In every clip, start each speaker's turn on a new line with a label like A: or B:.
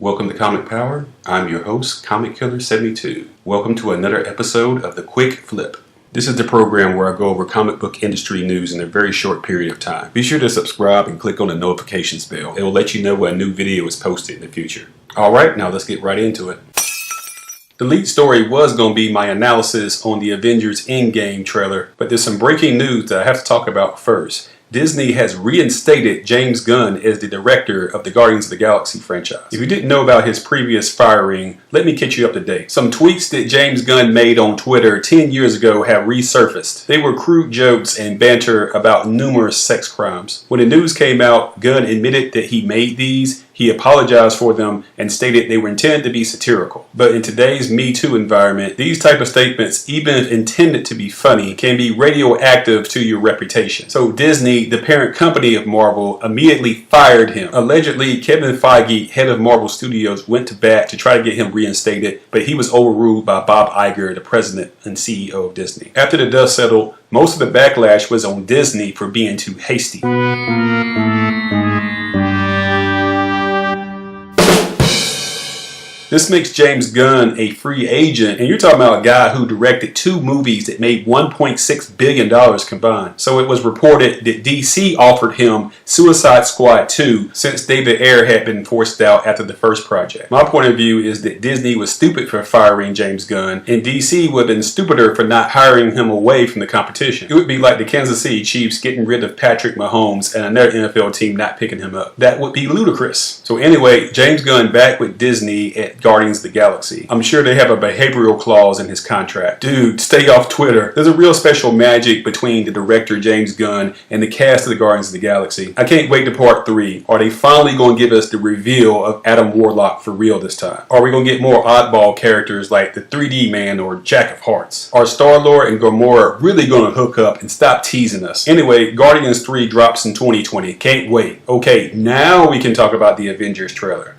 A: Welcome to Comic Power. I'm your host, Comic Killer 72. Welcome to another episode of The Quick Flip. This is the program where I go over comic book industry news in a very short period of time. Be sure to subscribe and click on the notifications bell. It will let you know when a new video is posted in the future. Alright, now let's get right into it. The lead story was going to be my analysis on the Avengers Endgame trailer, but there's some breaking news that I have to talk about first. Disney has reinstated James Gunn as the director of the Guardians of the Galaxy franchise. If you didn't know about his previous firing, let me catch you up to date. Some tweets that James Gunn made on Twitter 10 years ago have resurfaced. They were crude jokes and banter about numerous sex crimes. When the news came out, Gunn admitted that he made these. He apologized for them and stated they were intended to be satirical. But in today's Me Too environment, these type of statements, even if intended to be funny, can be radioactive to your reputation. So Disney, the parent company of Marvel, immediately fired him. Allegedly, Kevin Feige, head of Marvel Studios, went to bat to try to get him reinstated, but he was overruled by Bob Iger, the president and CEO of Disney. After the dust settled, most of the backlash was on Disney for being too hasty. This makes James Gunn a free agent, and you're talking about a guy who directed 2 movies that made $1.6 billion combined. So it was reported that DC offered him Suicide Squad 2 since David Ayer had been forced out after the first project. My point of view is that Disney was stupid for firing James Gunn, and DC would have been stupider for not hiring him away from the competition. It would be like the Kansas City Chiefs getting rid of Patrick Mahomes and another NFL team not picking him up. That would be ludicrous. So anyway, James Gunn back with Disney at Guardians of the Galaxy. I'm sure they have a behavioral clause in his contract. Dude, stay off Twitter. There's a real special magic between the director James Gunn and the cast of the Guardians of the Galaxy. I can't wait to part 3. Are they finally going to give us the reveal of Adam Warlock for real this time? Are we going to get more oddball characters like the 3D Man or Jack of Hearts? Are Star-Lord and Gamora really going to hook up and stop teasing us? Anyway, Guardians 3 drops in 2020. Can't wait. Okay, now we can talk about the Avengers trailer.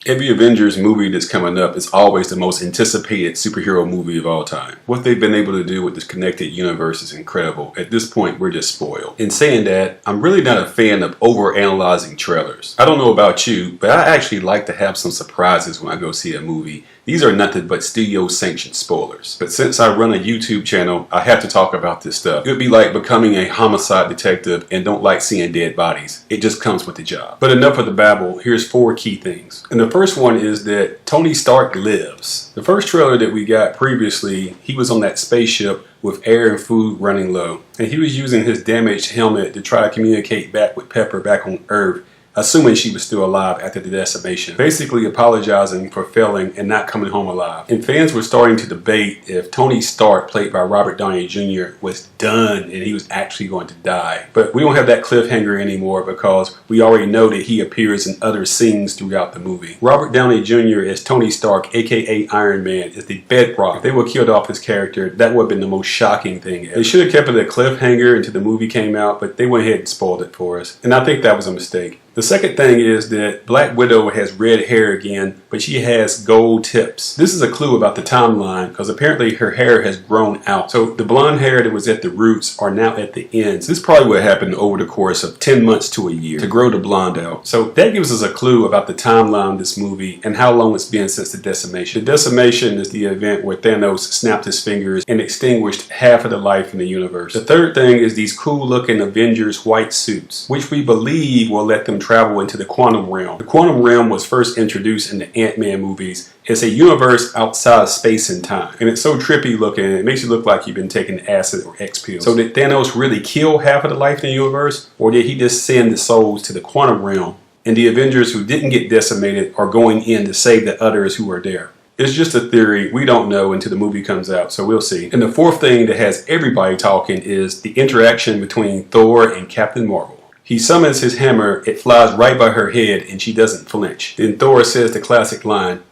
A: Every Avengers movie that's coming up is always the most anticipated superhero movie of all time. What they've been able to do with this connected universe is incredible. At this point, we're just spoiled. In saying that, I'm really not a fan of overanalyzing trailers. I don't know about you, but I actually like to have some surprises when I go see a movie. These are nothing but studio-sanctioned spoilers. But since I run a YouTube channel, I have to talk about this stuff. It would be like becoming a homicide detective and don't like seeing dead bodies. It just comes with the job. But enough of the babble. Here's 4 key things. And the first one is that Tony Stark lives. The first trailer that we got previously, he was on that spaceship with air and food running low. And he was using his damaged helmet to try to communicate back with Pepper back on Earth, assuming she was still alive after the decimation, basically apologizing for failing and not coming home alive. And fans were starting to debate if Tony Stark, played by Robert Downey Jr., was done and he was actually going to die. But we don't have that cliffhanger anymore because we already know that he appears in other scenes throughout the movie. Robert Downey Jr. as Tony Stark, aka Iron Man, is the bedrock. If they would have killed off his character, that would have been the most shocking thing ever. They should have kept it a cliffhanger until the movie came out, but they went ahead and spoiled it for us. And I think that was a mistake. The second thing is that Black Widow has red hair again, but she has gold tips. This is a clue about the timeline because apparently her hair has grown out. So the blonde hair that was at the roots are now at the ends. This probably would happen over the course of 10 months to a year to grow the blonde out. So that gives us a clue about the timeline of this movie and how long it's been since the decimation. The decimation is the event where Thanos snapped his fingers and extinguished half of the life in the universe. The third thing is these cool looking Avengers white suits, which we believe will let them travel into the quantum realm. The quantum realm was first introduced in the Ant-Man movies. It's a universe outside of space and time. And it's so trippy looking, it makes you look like you've been taking acid or X pills. So did Thanos really kill half of the life in the universe? Or did he just send the souls to the quantum realm? And the Avengers who didn't get decimated are going in to save the others who are there. It's just a theory. We don't know until the movie comes out, so we'll see. And the fourth thing that has everybody talking is the interaction between Thor and Captain Marvel. He summons his hammer, it flies right by her head, and she doesn't flinch. Then Thor says the classic line,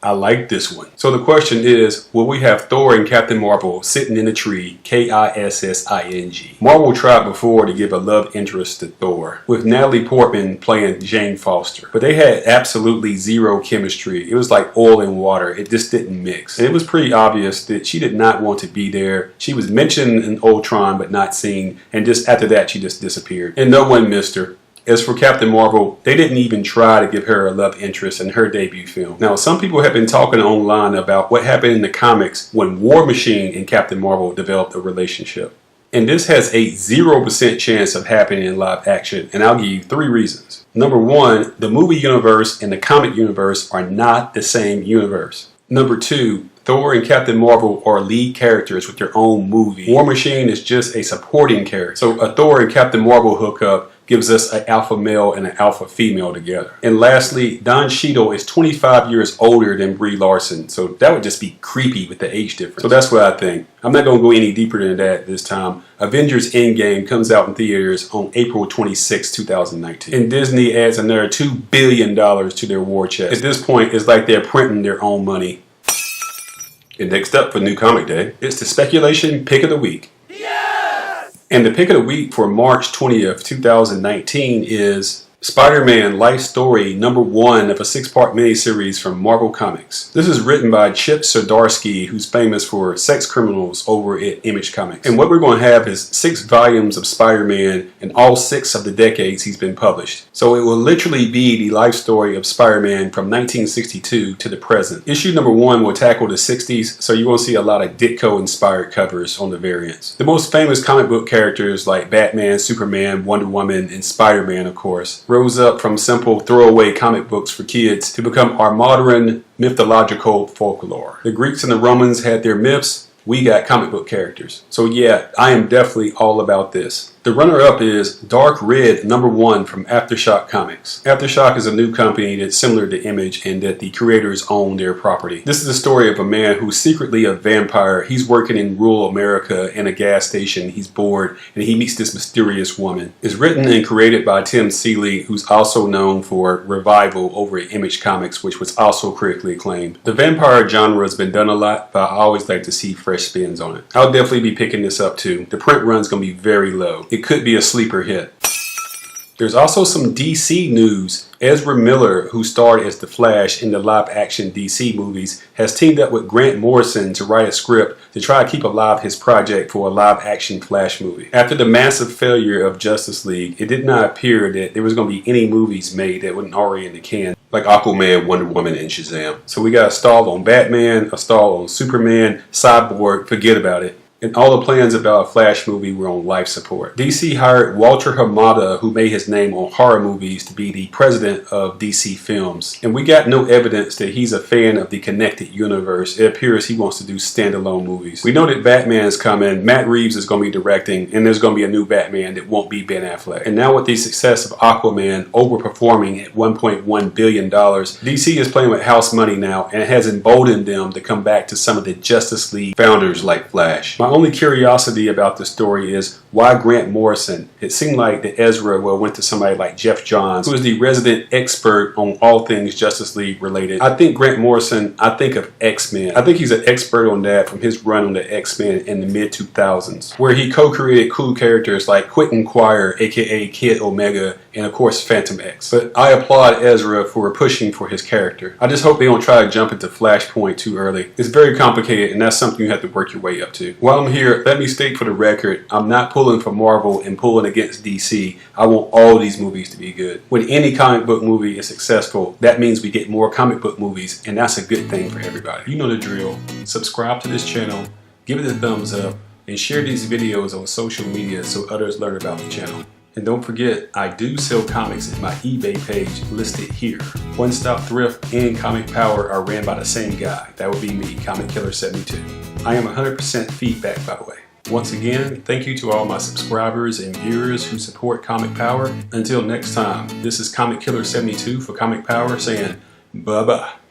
A: I like this one. So the question is, will we have Thor and Captain Marvel sitting in a tree, K-I-S-S-I-N-G? Marvel tried before to give a love interest to Thor, with Natalie Portman playing Jane Foster. But they had absolutely zero chemistry. It was like oil and water. It just didn't mix. And it was pretty obvious that she did not want to be there. She was mentioned in Ultron but not seen, and just after that she just disappeared. And no one missed her. As for Captain Marvel, they didn't even try to give her a love interest in her debut film. Now, some people have been talking online about what happened in the comics when War Machine and Captain Marvel developed a relationship. And this has a 0% chance of happening in live action, and I'll give you 3 reasons. Number 1, the movie universe and the comic universe are not the same universe. Number 2, Thor and Captain Marvel are lead characters with their own movie. War Machine is just a supporting character. So a Thor and Captain Marvel hookup gives us an alpha male and an alpha female together. And lastly, Don Cheadle is 25 years older than Brie Larson, so that would just be creepy with the age difference. So that's what I think. I'm not going to go any deeper than that this time. Avengers Endgame comes out in theaters on April 26, 2019. And Disney adds another $2 billion to their war chest. At this point, it's like they're printing their own money. And next up for New Comic Day, it's the speculation pick of the week. And the pick of the week for March 20th, 2019 is Spider-Man Life Story #1 of a 6-part miniseries from Marvel Comics. This is written by Chip Zdarsky, who's famous for sex criminals over at Image Comics. And what we're going to have is 6 volumes of Spider-Man in all 6 of the decades he's been published. So it will literally be the life story of Spider-Man from 1962 to the present. Issue #1 will tackle the 60s, so you're going to see a lot of Ditko-inspired covers on the variants. The most famous comic book characters like Batman, Superman, Wonder Woman, and Spider-Man, of course, rose up from simple throwaway comic books for kids to become our modern mythological folklore. The Greeks and the Romans had their myths. We got comic book characters. So yeah, I am definitely all about this. The runner-up is Dark Red #1 from Aftershock Comics. Aftershock is a new company that's similar to Image in that the creators own their property. This is the story of a man who's secretly a vampire. He's working in rural America in a gas station. He's bored and he meets this mysterious woman. It's written and created by Tim Seeley, who's also known for Revival over at Image Comics, which was also critically acclaimed. The vampire genre has been done a lot, but I always like to see fresh spins on it. I'll definitely be picking this up too. The print run's gonna be very low. It could be a sleeper hit. There's also some DC news. Ezra Miller, who starred as the Flash in the live-action DC movies, has teamed up with Grant Morrison to write a script to try to keep alive his project for a live-action Flash movie. After the massive failure of Justice League, it did not appear that there was going to be any movies made that weren't already in the can, like Aquaman, Wonder Woman, and Shazam. So we got a stall on Batman, a stall on Superman, Cyborg, forget about it. And all the plans about a Flash movie were on life support. DC hired Walter Hamada, who made his name on horror movies, to be the president of DC Films. And we got no evidence that he's a fan of the connected universe. It appears he wants to do standalone movies. We know that Batman's coming, Matt Reeves is going to be directing, and there's going to be a new Batman that won't be Ben Affleck. And now with the success of Aquaman overperforming at $1.1 billion, DC is playing with house money now, and it has emboldened them to come back to some of the Justice League founders like Flash. My only curiosity about the story is why Grant Morrison? It seemed like that Ezra went to somebody like Jeff Johns, who is the resident expert on all things Justice League related. I think Grant Morrison, I think of X-Men. I think he's an expert on that from his run on the X-Men in the mid-2000s, where he co-created cool characters like Quentin Quire, aka Kid Omega, and of course Phantom X. But I applaud Ezra for pushing for his character. I just hope they don't try to jump into Flashpoint too early. It's very complicated and that's something you have to work your way up to. While I'm here, let me state for the record, I'm not pulling for Marvel and pulling against DC. I want all these movies to be good. When any comic book movie is successful, that means we get more comic book movies, and that's a good thing for everybody. You know the drill. Subscribe to this channel, give it a thumbs up, and share these videos on social media so others learn about the channel. And don't forget, I do sell comics at my eBay page listed here. One Stop Thrift and Comic Power are ran by the same guy. That would be me, Comic Killer 72. I am 100% feedback, by the way. Once again, thank you to all my subscribers and viewers who support Comic Power. Until next time, this is Comic Killer 72 for Comic Power saying bye-bye.